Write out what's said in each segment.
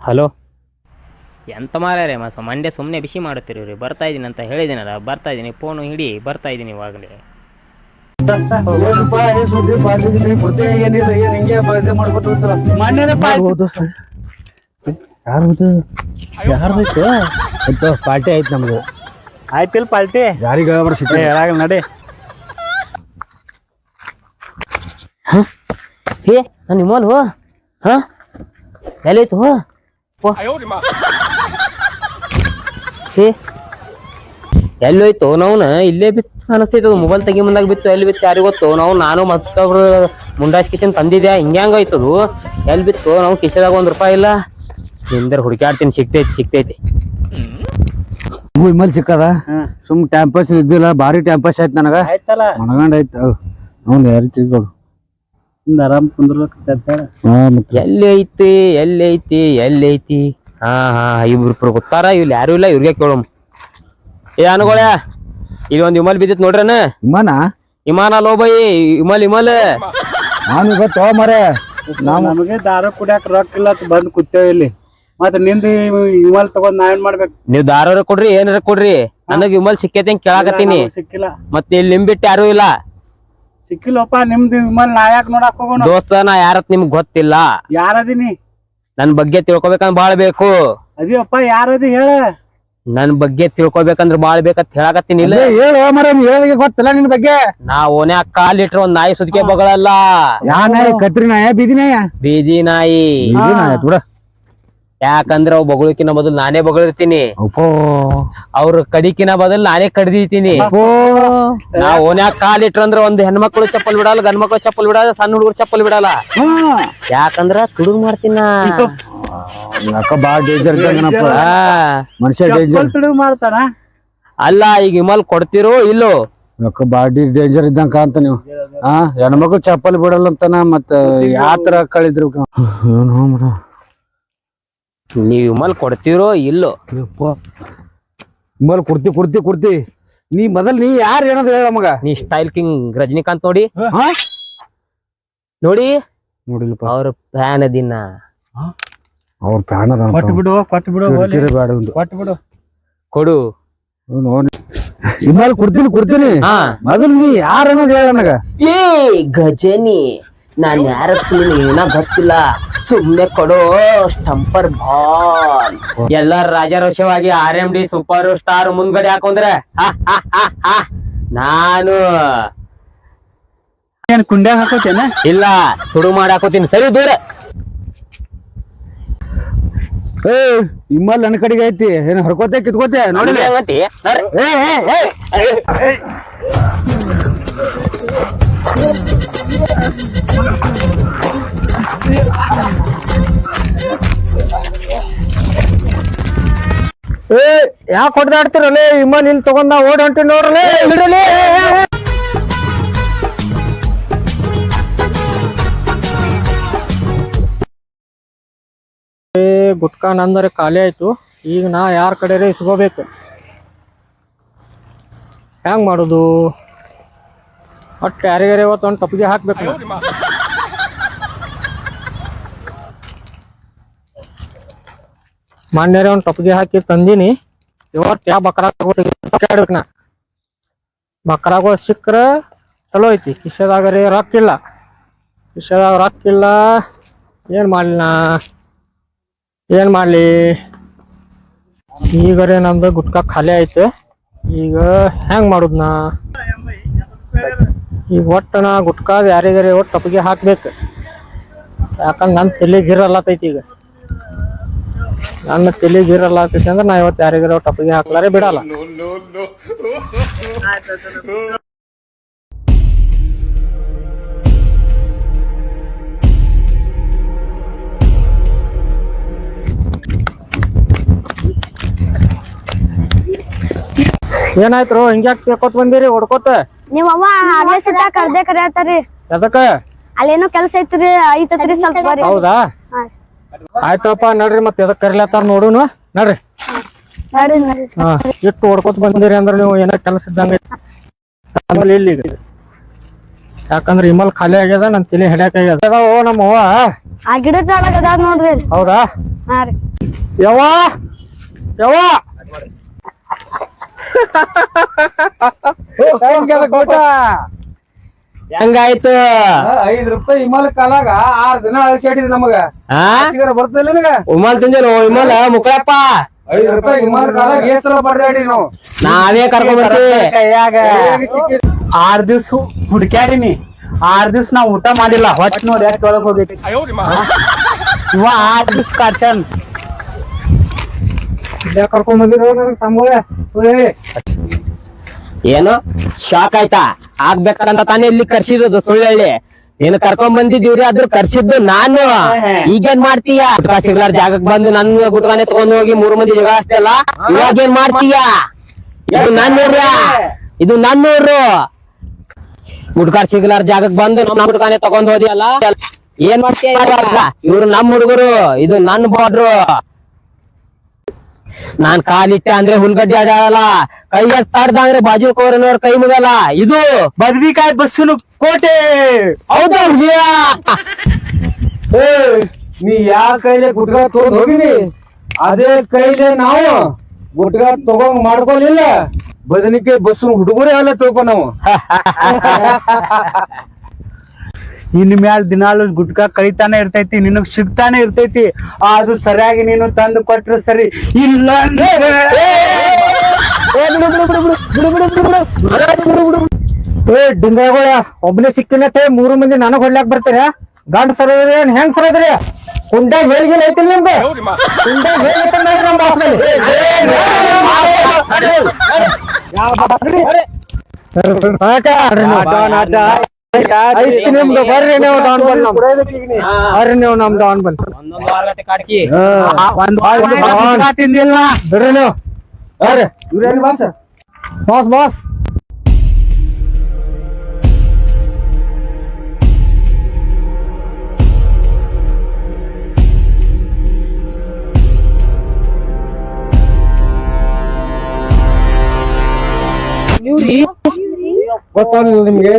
Hello, ಎಂತ ಮಾರ್ಯಾರೆ ಮಂಡ್ಯ ಸುಮ್ಮನೆ ಬಿಸಿ ಮಾಡುತ್ತೀರಿ. ಬರ್ತಾ ಇದ್ದೀನಿ ಅಂತ ಹೇಳಿದ್ದೀನಲ್ಲ, ಬರ್ತಾ ಇದ್ದೀನಿ. ಫೋನು ಹಿಡಿ, ಬರ್ತಾ ಇದ್ದೀನಿ ಇವಾಗಲೇ. ಪಾರ್ಟಿ ಆಯ್ತು ನಮ್ದು. ಆಯ್ತಿಲ್ ಪಾರ್ಟಿ ಯಾರಿಗ ನಡಿ. ಹೇ ನಾನು ನಿಮ್ಮಲ್ ಹೋ ಹಾ ಎಲ್ಲೈತು ಹೋ ಹೇ ಎಲ್ಲೋಯ್ತು ನಾವ್ನ ಇಲ್ಲೇ ಬಿತ್ತು ಅನಿಸ್ತೈತದ. ಮೊಬೈಲ್ ತೆಗಿ ಮುಂದಾಗ ಬಿತ್ತು, ಎಲ್ಲಿ ಬಿತ್ತು ಯಾರಿಗೆ ಗೊತ್ತು. ನಾನು ಮತ್ತೊಬ್ರು ಮುಂಡಾಸ್ ಕಿಶನ್ ತಂದಿದ್ಯಾ, ಹಿಂಗ್ಯಾಂಗಾಯ್ತದು. ಎಲ್ಲಿ ಬಿತ್ತು ನಾವು ಕಿಶದಾಗ ₹1 ಇಲ್ಲ. ನಿಂದರ್ ಹುಡುಕಾಡ್ತೀನಿ, ಸಿಕ್ತೈತಿ. ವಿಮಲ್ ಸಿಕ್ಕದ ಸುಮ್ ಟೈಮ್ ಪಾಸ್ ಇದ್ದಿಲ್ಲ, ಭಾರಿ ಟೈಮ್ ಪಾಸ್ ಆಯ್ತು ನನಗ. ಆಯ್ತಲ್ಲ ಮನಗಂಡ ಆಯ್ತು. ಅವ್ನು ಯಾರು ಕೇಳ್ಕೊಡು ಆರಾಮ್ ಕುಂದ್ರಲಕ್ಕ. ಎಲ್ಲಿ ಐತಿ ಹಾ ಇಬ್ರು ಗೊತ್ತಾರ. ಇಲ್ಲಿ ಯಾರು ಇಲ್ಲ, ಇವ್ರಿಗೆ ಕೇಳಮ್. ಏ ಅನುಗೋಳ್ಯ, ಇಲ್ಲಿ ಒಂದ್ ವಿಮಲ್ ಬಿದ್ದಿತ್ ನೋಡ್ರನ. ಇಮಾನ ಲೋ ಬೈ, ಇಮಲ್ ನಾನು ಗೊತ್ತೋ ಮರೆ. ನಮಗೆ ದಾರ ಕುಡಿಯಾಕ ರೊಕ್ಕ ಇಲ್ಲ ಅಂತ ಬಂದ್ ಕೂತೇವ್ ಇಲ್ಲಿ. ಮತ್ತ ನಿಂದ ವಿಮಲ್ ತಗೊಂಡ್ ನಾ ಏನ್ ಮಾಡ್ಬೇಕು? ನೀವ್ ದಾರ ಕೊಡ್ರಿ, ಏನಾರ ಕೊಡ್ರಿ. ನನಗ್ ವಿಮಲ್ ಸಿಕ್ಕೈತಿ ಅಂತ ಕೇಳಾಕತ್ತೀನಿ. ಸಿಕ್ಕಿಲ್ಲ. ಮತ್ತೆ ಇಲ್ಲಿ ನಿಮ್ ಬಿಟ್ಟು ಯಾರು ಇಲ್ಲ. ಸಿಕ್ಕಿಲ್ಲಪ್ಪ ನಿಮ್ದು ವಿಮಲ್. ನಾ ಯಾಕೆ ನೋಡಕ್ ಹೋಗೋಣ? ದೋಸ್ತ, ನಾ ಯಾರತ್ ನಿಮ್ಗ್ ಗೊತ್ತಿಲ್ಲ. ಯಾರದಿನಿ? ನನ್ ಬಗ್ಗೆ ತಿಳ್ಕೊಬೇಕಂದ್ರ ಬಾಳ್ ಬೇಕು. ಅದಿಯಪ್ಪ, ಯಾರದಿ ಹೇಳ. ನನ್ ಬಗ್ಗೆ ತಿಳ್ಕೊಬೇಕಂದ್ರ ಬಾಳ್ ಬೇಕಂತ ಹೇಳಾಕತ್ತೀನಿ. ಇಲ್ಲ ಹೇಳು ಮರ, ಹೇಳಿಗೆ ಗೊತ್ತಿಲ್ಲ ನಿನ್ ಬಗ್ಗೆ. ನಾ ಓನೆ ಕಾಲಿಟ್ರ ಒಂದ್ ನಾಯಿ ಸುದ್ಕೆ ಬಗಳಲ್ಲ. ಯಾ ನಾಯಿ? ಕತ್ರಿ ನಾಯ, ಬೀದಿ ನಾಯ? ಬೀದಿ ನಾಯಿ. ಬಿಡ. ಯಾಕಂದ್ರ ಅವ್ ಬಗಳಿಕಿನ ಬದಲು ನಾನೇ ಬಗಳಿರ್ತೀನಿ. ಅವ್ರ ಕಡಿಕಿನ ಬದಲು ನಾನೇ ಕಡ್ದಿತೀನಿ. ನಾ ಓನ್ಯಾಗ ಕಾಲಿಟ್ರಂದ್ರ ಒಂದ್ ಹೆಣ್ಮಕ್ಳು ಚಪ್ಪಲ್ ಬಿಡಲ್ಲ, ಗಂಡ್ ಮಕ್ಳು ಚಪ್ಪಲ್ ಬಿಡಲ್ಲ, ಸಣ್ಣ ಹುಡುಗರು ಚಪ್ಪಲ್ ಬಿಡಲ್ಲ. ಯಾಕಂದ್ರ ತುಡುಗ್ ಮಾಡ್ತೀನ. ಬಾಳ ಡೇಂಜರ್ ಮನುಷ್ಯ. ತುಡುಗ್ ಮಾಡ್ತಾನ. ಅಲ್ಲ, ಈಗ ವಿಮಲ್ ಕೊಡ್ತಿರೋ ಇಲ್ಲೋ? ಬಾಡಿ ಡೇಂಜರ್ ಇದ್ದಂಗ ಅಂತ ನೀವು. ಹೆಣ್ಮಕ್ಳು ಚಪ್ಪಲ್ ಬಿಡಲ್ಲ ಅಂತಾನ. ಮತ್ತ ಯಾತರ ಕಳಿದ್ರು ನೀವ್ ವಿಮಲ್ ಕೊಡ್ತಿರೋ ಇಲ್ಲೋ? ವಿಮಲ್ ಕುಡ್ತಿ. ನೀ ಮೊದಲ್ ಯಾರು ಏನಂತ ಹೇಳ ಮಗ. ನೀ ಸ್ಟೈಲ್ ಕಿಂಗ್ ರಜನಿಕಾಂತ್ ನೋಡಿ ನೋಡಿಲ್ಪ. ಅವ್ರ ಫ್ಯಾನ್ ಅದಿನ. ಅವ್ರ ಫ್ಯಾನ್ ಅದ. ಕೊಟ್ಟು ಬಿಡು. ಕೊಡು. ವಿಮಲ್ ಕೊಡ್ತೀನಿ. ಮೊದಲ್ ನೀ ಯಾರು ಅನ್ನೋದು ಹೇಳ ನನಗ. ಏ ಗಜನಿ, ನಾನ್ ಯಾರ ಏನ ಗೊತ್ತಿಲ್ಲ, ಸುಮ್ನೆ ಕೊಡೋ. ಸ್ಟಂಪರ್ ಬಾಲ್ ಎಲ್ಲಾರ ರಾಜಾರೋಷವಾಗಿ RMD ಸೂಪರ್ ಸ್ಟಾರ್ ಮುಂದ್ಗಡೆ ಹಾಕೊಂಡ್ರೆ ನಾನು ಏನ್ ಕುಂಡ್ಯಾಗ ಹಾಕೋತೇನ? ಇಲ್ಲ, ತುಡು ಮಾಡಿ ಹಾಕೋತೀನಿ. ಸರಿ ದೂರ. ವಿಮಲ್ ನನ್ನ ಕಡೆಗೆ ಐತಿ. ಏನ್ ಹೊಡ್ಕೋತೆ ಕಿತ್ಕೋತೆ ನೋಡಿ. ಯಾಕೆ ಹೊಡೆದಾಡ್ತಿರಲ್ಲ? ವಿಮಲ್ ಇಲ್ಲಿ ತಗೊಂಡ ಓಡ್ ಹೊಂಟಿ ನೋಡ್ರಲ್ಲ. ಬಿಡಲಿ. ಗುಟ್ಕಾ ನಂದರೆ ಖಾಲಿ ಆಯ್ತು. ಈಗ ನಾ ಯಾರ ಕಡೆ ಇಸ್ಕೋಬೇಕು? ಹೆಂಗ್ ಮಾಡುದು? ಒಟ್ಟು ಯಾರಿಗಾರ ಇವತ್ತು ಒಂದು ಟಪ್ಪಿಗೆ ಹಾಕ್ಬೇಕು. ಮಾನ್ಯರೇ ಒಂದು ಟಪ್ಪಿಗೆ ಹಾಕಿ ತಂದಿನಿ. ಇವತ್ತು ಯಾವ ಬಕ್ರಾಡ್ಬೇಕು. ನಾ ಬಕ್ರಾಗಳು ಸಿಕ್ಕ್ರ ಚಲೋ ಐತಿ. ಕಿಶೆದಾಗರೆ ರೊಕ್ಕ ಇಲ್ಲ. ಏನ್ ಮಾಡ್ಲಿ? ಈಗರೇ ನಮ್ದು ಗುಟ್ಕಾ ಖಾಲಿ ಐತೆ. ಈಗ ಹೆಂಗ್ ಮಾಡುದ್ ನಾ? ಈಗ ಒಟ್ಟು ನಾ ಗುಟ್ಕಾ ಯಾರಿಗಾರೆ ಒಟ್ಟು ಟಪ್ಪಿಗೆ ಹಾಕ್ಬೇಕು. ಯಾಕಂದ್ರೆ ನನ್ನ ತಲೆ ಗಿರಲ್ಲತೈತಿ. ಈಗ ನನ್ನ ತಲೆ ಗಿರಲ್ಲತೈತಿ ಅಂದ್ರೆ ನಾ ಇವತ್ತು ಯಾರಿಗಾರೆ ಟಪ್ಪಿಗೆ ಹಾಕ್ಲಾರೆ ಬಿಡಲ್ಲ. ಏನಾಯ್ತು? ಹಿಂಗ್ಯಾಕ್ ಕೇಳ್ಕೊತ ಬಂದಿರಿ ಹೊಡ್ಕೋತ? ನಿಮ್ಮ ಅವ್ವ ಅಲ್ಲೇ ಸಿಟ್ಟ ಕರ್ದೆ ಕರಿಯತ್ತಾರಿ. ಎದಕ್ಕ? ಅಲ್ಲೇನೋ ಕೆಲಸ ಐತ್ರಿ ಸ್ವಲ್ಪ ಬರ್ರಿ. ಹೌದಾ? ಆಯ್ತಪ್ಪ ನಡ್ರಿ. ಮತ್ತೆ ಎದಕ್ ಕರಿಲತ್ತಾರ ನೋಡುನು. ನಡ್ರಿ. ಹಾ, ಇಟ್ಟು ಹೊಡ್ಕೋತ ಬಂದಿರಿ ಅಂದ್ರೆ ನೀವು ಏನೋ ಕೆಲಸ ಇದ್ದಂಗ. ಆಮೇಲೆ ಇಲ್ಲಿ ಯಾಕಂದ್ರೆ ವಿಮಲ್ ಖಾಲಿ ಆಗ್ಯದ, ನನ್ ತಲೆ ಹೆಡ್ಯಾಕ್ ಆಗ್ಯದ. ನಮ್ಮ ಅವ್ವ ಆ ಗಿಡದ ನೋಡ್ರಿ. ಹೌದಾ? ಹಾ ರೀ. ಯವ್ವ ಯವ್ವ ಹೆಂಗಾಯ್ತು? 5 ರೂಪಾಯಿ ಹಿಮಾಲ ಕಾಲಾಗ 6 ದಿನ ಅಳಿಸಾಡಿದ್ ನಮಗ ಆ ಬರ್ತದಿಲ್ಲ ನಿನಗ ಉಮಲ್ ತಿಂದೇನು ವಿಮಲ್ ಮುಕ್ಕಳಪ್ಪ 5 ರೂಪಾಯಿ ಹಿಮಾಲ ಕಾಲಾಗ ಎಷ್ಟ್ ಸಲ ಬರ್ದಾಡಿ ನಾವು ನಾವೇ ಕರ್ಕೊಂಡ್ ಬರ್ತೀವಿ. ಕೈಯಾಗ 6 ದಿವ್ಸ ಹುಡ್ಕ್ಯಾಡಿನಿ 6 ದಿವ್ಸ ನಾವ್ ಊಟ ಮಾಡಿಲ್ಲ ಹೊಟ್ಟೆ ನೋಡಿ ಯಾಕೆ ಒಳಗ್ ಹೋಗೈತಿ ಇವ 6 ದಿವ್ಸ ಕಾಡ್ಸನ್ ಕರ್ಕೊಂಡ್ ಬಂದಿರೋ ಏನು ಶಾಕ್ ಆಯ್ತಾ? ಆಗ್ಬೇಕಂತ ತಾನೇ ಇಲ್ಲಿ ಕರ್ಸಿರೋದು ಸುಳ್ಳಳ್ಳಿ. ನೀನು ಕರ್ಕೊಂಡ್ ಬಂದಿದ್ದೀವ್ರಿ ಅದ್ರ ಕರ್ಸಿದ್ದು ನಾನು. ಈಗೇನ್ ಮಾಡ್ತೀಯ? ಗುಟ್ಕಾ ಸಿಗ್ಲಾರ ಜಾಗಕ್ ಬಂದು ನನ್ ಗುಟ್ಕಾನೆ ತಗೊಂಡ್ ಹೋಗಿ 3 ಮಂದಿ ಜಗಳ ಅಷ್ಟೆಲ್ಲ ಇವಾಗೇನ್ ಮಾಡ್ತೀಯ? ಇದು ಇದು ನನ್ನೂರು. ಗುಟ್ಕಾ ಸಿಗ್ಲಾರ ಜಾಗಕ್ ಬಂದು ನಮ್ ಗುಟ್ಕಾನೆ ತಗೊಂಡ್ ಹೋದಿಯಲ್ಲ, ಏನ್ ಮಾಡ್ತೀಯ? ಇವ್ರು ನಮ್ ಹುಡುಗರು, ಇದು ನನ್ ಬಾರ್ಡ್ರು. ನಾನ್ ಕಾಲಿಟ್ಟೆ ಅಂದ್ರೆ ಹುಲ್ಗಡ್ಡೆ ಆಡಲ್ಲ, ಕೈ ಎತ್ತಾಡ್ದ ಅಂದ್ರೆ ಬಾಜು ಕೋರನವ್ರ ಕೈ ಮುಗಲ್ಲ. ಇದು ಬದ್ನಿಕಾಯಿ ಬಸ್ಸುನು ಕೋಟೆ. ಹೌದಾ? ನೀ ಯಾ ಕೈಲೆ ಗುಟ್ಕಾ ತಗೊಂಡ್ ಹೋಗಿದಿ ಅದೇ ಕೈಲೆ ನಾವು ಗುಟ್ಕಾ ತಗೊಂಡ್ ಮಾಡ್ಕೊಲಿಲ್ಲ. ಬದನಿಕೆ ಬಸ್ಸು ಹುಡುಗರೇ ಎಲ್ಲ ತಿಳ್ಕೊ ನಾವು. ಇನ್ ಮ್ಯಾಲ ದಿನಾಲು ಗುಟ್ಕಾ ಕಳಿತಾನೆ ಇರ್ತೈತಿ, ನಿನಗ್ ಸಿಗ್ತಾನೆ ಇರ್ತೈತಿ. ಅದು ಸರಿಯಾಗಿ ನೀನು ತಂದು ಕೊಟ್ರು ಸರಿ, ಇಲ್ಲ ಡಿಂಗಗಳ ಒಬ್ನೇ ಸಿಕ್ತಿನ 3 ಮಂದಿ ನನಗ್ ಹೊಡ್ಲಾಕ್ ಬರ್ತೀರ? ಗಂಡ ಸರ ಏನ್ ಹೆಂಗ್ ಸರ ಅದ್ರಿ? ಕುಂಡಾಗ ಹೇಳ್ಗಿಲ್ಲ ಐತಿಲ್ಲ ನಿಮ್ದು? ಕುಂಡಾಗ ಹೇಳ್ತಾರೆ ನಮ್ ಬಾಸ್ನಲ್ಲಿ. ಐತಿ ನಿಮ್ದು, ಬರ್ರಿ ನೀವು ಡೌನ್ ಬಲ್, ಬರ್ರಿ ನೀವು ನಮ್ ಡೌನ್ ಬಲ್. ಒಂದೊಂದು 6 ಗಂಟೆ ಕಾಡ್ಕಿ ತಿಂದಿಲ್ಲ ಬರ್ರಿ ನೀವು. ಬರ್ರಿ ಇವ್ರೇನು ಬಾಸ್? ಬಾಸ್ ಬಾಸ್ ಗೊತ್ತಾಗಲಿಲ್ಲ ನಿಮ್ಗೆ?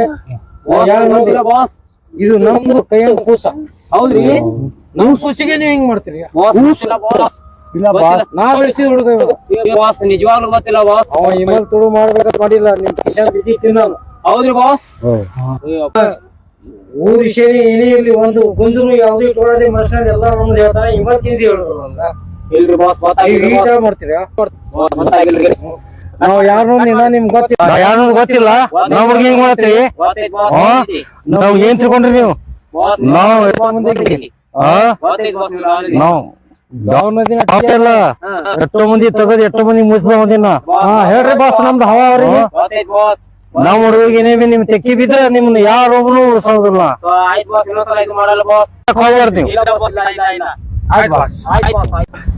ಬಾಸ್ ಇದು ನಮ್ದು ಕೈಯಿಂದ ಕೂಸ. ಹೌದ್ರಿ? ನಮ್ ಸೂಚಿಗೆ ನೀವ್ ಹಿಂಗ್ ಮಾಡ್ತೀರಿ? ಬಾಸ್ ಇಲ್ಲ ಬಾಸ್, ನಾ ಬೆಳೆಸಿದ ಹುಡುಗ ಇವ. ಬಾಸ್ ನಿಜವಾಗ್ಲೂ ಗೊತ್ತಿಲ್ಲ ಬಾಸ್. ಅವ ಹಿಮಾಲ್ ತುಳು ಮಾಡ್ಬೇಕಂತ ಮಾಡಿಲ್ಲ, ನಿಮ್ ಕಿಶನ್ ಬಿದ್ದಿತ್ತು ನಾನು. ಹೌದ್ರಿ ಬಾಸ್? ಊರ್ ವಿಷಯ ಏನೇ ಇರ್ಲಿ, ಒಂದು ಗುಂಜರು ಯಾವ್ದು ಇಟ್ಕೊಳ್ಳದೆ ಮನುಷ್ಯನ ಎಲ್ಲ ನಮ್ದು ಹೇಳ್ತಾನೆ. ಹಿಮಾಲ್ ತಿಂದಿ ಹೇಳುದು ಇಲ್ರಿ ಬಾಸ್, ಮಾಡ್ತೀರಾ? ಗೊತ್ತಾಗಿಲ್ರಿ. ನಾವ್ ಯಾರು ನಿಮ್ಗೆ ಗೊತ್ತಿಲ್ಲ, ಯಾರು ಗೊತ್ತಿಲ್ಲ, ನಾವ್ ಹುಡುಗಿ ಹಿಂಗ್ ಮಾಡ್ತೀವಿ. ನಾವ್ ಏನ್ ತಿಳ್ಕೊಂಡ್ರಿ ನೀವು? ನಾವು ಎಷ್ಟೋ ಮಂದಿ ತಗದ್ ಎಷ್ಟೋ ಮಂದಿ ಮುಗಿಸ್ದ ಒಂದಿನ. ಹೇಳ್ರಿ ಬಾಸ್, ನಮ್ದು ಹವಾ ಅವ್ರಿಗೆ ನಾವ್ ಹುಡುಗಿಗೆ ಏನೇ ನಿಮ್ ತೆಕ್ಕಿ ಬಿದ್ರೆ ನಿಮ್ನ ಯಾರೊಬ್ರು ಉಳಿಸೋದಿಲ್ಲ. ಆಯ್ತು ಬಾಸ್, ಇನ್ನೊಂದ್ಸಲ ಇದು ಮಾಡಲ್ಲ ಬಾಸ್. ಹೋಗ್ಬಾರ್ದು ನೀವು. ಇಲ್ಲ ಬಾಸ್, ಇಲ್ಲ ಇಲ್ಲ. ಆಯ್ತು ಬಾಸ್. ಆಯ್ತು ಬಾಸ್, ಆಯ್ತು.